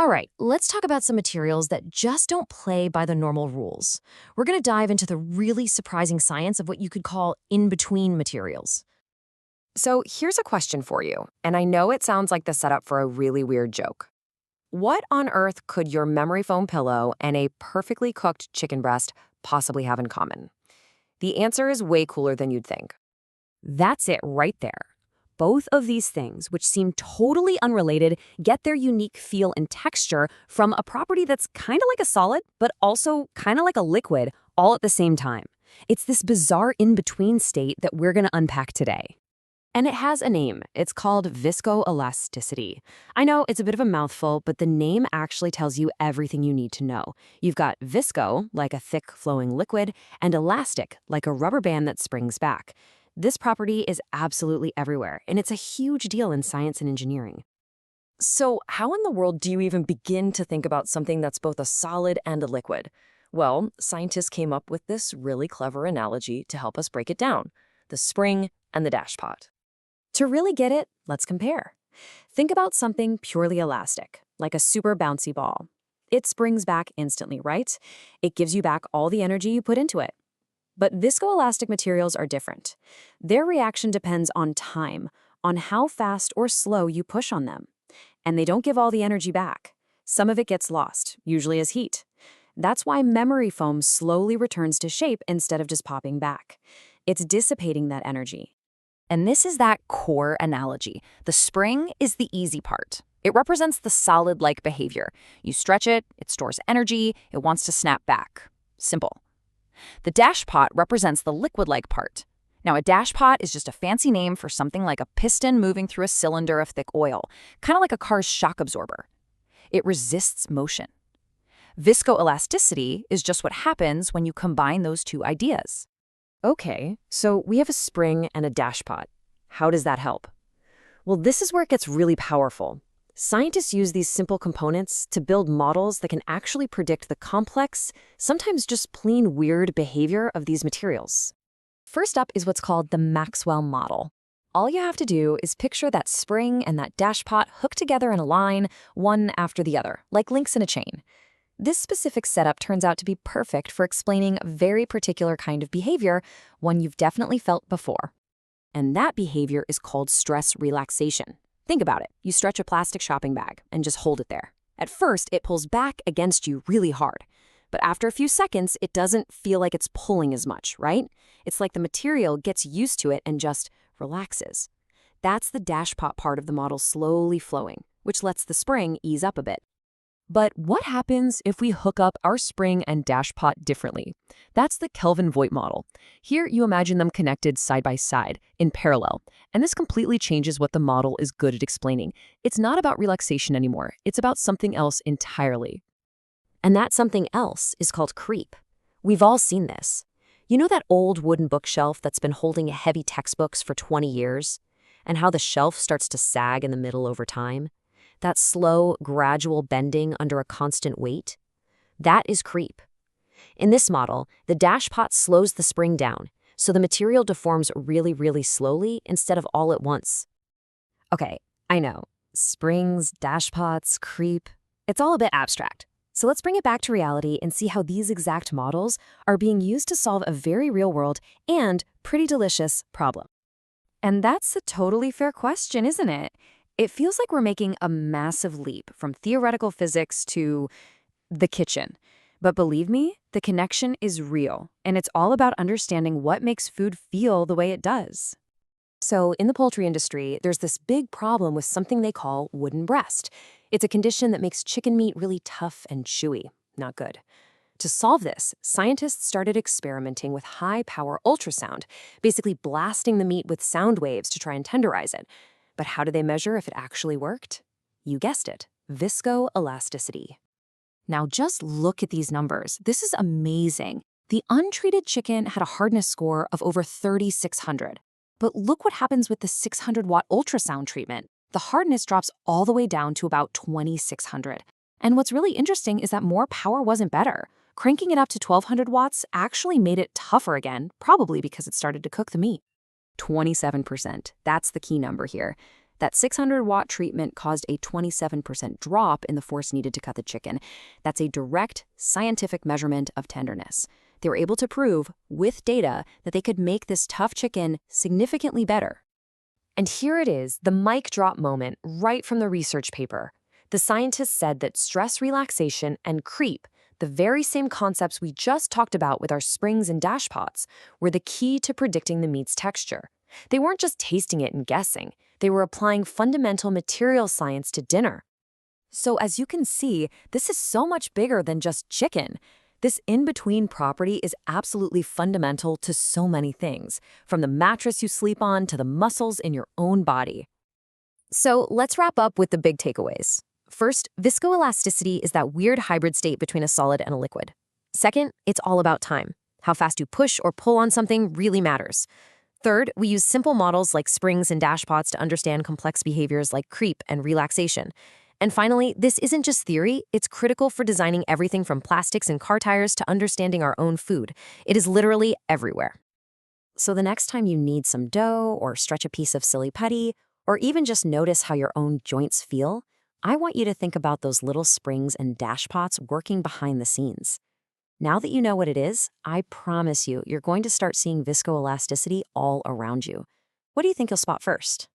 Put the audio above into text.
All right, let's talk about some materials that just don't play by the normal rules. We're going to dive into the really surprising science of what you could call in-between materials. So here's a question for you, and I know it sounds like the setup for a really weird joke. What on earth could your memory foam pillow and a perfectly cooked chicken breast possibly have in common? The answer is way cooler than you'd think. That's it right there. Both of these things, which seem totally unrelated, get their unique feel and texture from a property that's kind of like a solid, but also kind of like a liquid, all at the same time. It's this bizarre in-between state that we're going to unpack today. And it has a name. It's called viscoelasticity. I know it's a bit of a mouthful, but the name actually tells you everything you need to know. You've got visco, like a thick flowing liquid, and elastic, like a rubber band that springs back. This property is absolutely everywhere, and it's a huge deal in science and engineering. So, how in the world do you even begin to think about something that's both a solid and a liquid? Well, scientists came up with this really clever analogy to help us break it down: the spring and the dashpot. To really get it, let's compare. Think about something purely elastic, like a super bouncy ball. It springs back instantly, right? It gives you back all the energy you put into it. But viscoelastic materials are different. Their reaction depends on time, on how fast or slow you push on them. And they don't give all the energy back. Some of it gets lost, usually as heat. That's why memory foam slowly returns to shape instead of just popping back. It's dissipating that energy. And this is that core analogy. The spring is the easy part. It represents the solid-like behavior. You stretch it, it stores energy, it wants to snap back. Simple. The dashpot represents the liquid-like part. Now, a dashpot is just a fancy name for something like a piston moving through a cylinder of thick oil, kind of like a car's shock absorber. It resists motion. Viscoelasticity is just what happens when you combine those two ideas. Okay, so we have a spring and a dashpot. How does that help? Well, this is where it gets really powerful. Scientists use these simple components to build models that can actually predict the complex, sometimes just plain weird behavior of these materials. First up is what's called the Maxwell model. All you have to do is picture that spring and that dashpot hooked together in a line, one after the other, like links in a chain. This specific setup turns out to be perfect for explaining a very particular kind of behavior, one you've definitely felt before. And that behavior is called stress relaxation. Think about it. You stretch a plastic shopping bag and just hold it there. At first, it pulls back against you really hard. But after a few seconds, it doesn't feel like it's pulling as much, right? It's like the material gets used to it and just relaxes. That's the dashpot part of the model slowly flowing, which lets the spring ease up a bit. But what happens if we hook up our spring and dashpot differently? That's the Kelvin-Voigt model. Here you imagine them connected side by side, in parallel. And this completely changes what the model is good at explaining. It's not about relaxation anymore. It's about something else entirely. And that something else is called creep. We've all seen this. You know that old wooden bookshelf that's been holding heavy textbooks for 20 years? And how the shelf starts to sag in the middle over time? That slow, gradual bending under a constant weight? That is creep. In this model, the dashpot slows the spring down, so the material deforms really, really slowly instead of all at once. Okay, I know. Springs, dashpots, creep. It's all a bit abstract. So let's bring it back to reality and see how these exact models are being used to solve a very real-world and pretty delicious problem. And that's a totally fair question, isn't it? It feels like we're making a massive leap from theoretical physics to the kitchen. But believe me, the connection is real, and it's all about understanding what makes food feel the way it does. So in the poultry industry, there's this big problem with something they call wooden breast. It's a condition that makes chicken meat really tough and chewy. Not good. To solve this, scientists started experimenting with high-power ultrasound, basically blasting the meat with sound waves to try and tenderize it. But how do they measure if it actually worked? You guessed it, viscoelasticity. Now just look at these numbers. This is amazing. The untreated chicken had a hardness score of over 3,600. But look what happens with the 600-watt ultrasound treatment. The hardness drops all the way down to about 2,600. And what's really interesting is that more power wasn't better. Cranking it up to 1,200 watts actually made it tougher again, probably because it started to cook the meat. 27%. That's the key number here. That 600-watt treatment caused a 27% drop in the force needed to cut the chicken. That's a direct scientific measurement of tenderness. They were able to prove, with data, that they could make this tough chicken significantly better. And here it is, the mic drop moment, right from the research paper. The scientists said that stress relaxation and creep, the very same concepts we just talked about with our springs and dash pots, were the key to predicting the meat's texture. They weren't just tasting it and guessing. They were applying fundamental material science to dinner. So as you can see, this is so much bigger than just chicken. This in-between property is absolutely fundamental to so many things, from the mattress you sleep on to the muscles in your own body. So let's wrap up with the big takeaways. First, viscoelasticity is that weird hybrid state between a solid and a liquid. Second, it's all about time. How fast you push or pull on something really matters. Third, we use simple models like springs and dashpots to understand complex behaviors like creep and relaxation. And finally, this isn't just theory, it's critical for designing everything from plastics and car tires to understanding our own food. It is literally everywhere. So the next time you need some dough or stretch a piece of silly putty, or even just notice how your own joints feel, I want you to think about those little springs and dashpots working behind the scenes. Now that you know what it is, I promise you, you're going to start seeing viscoelasticity all around you. What do you think you'll spot first?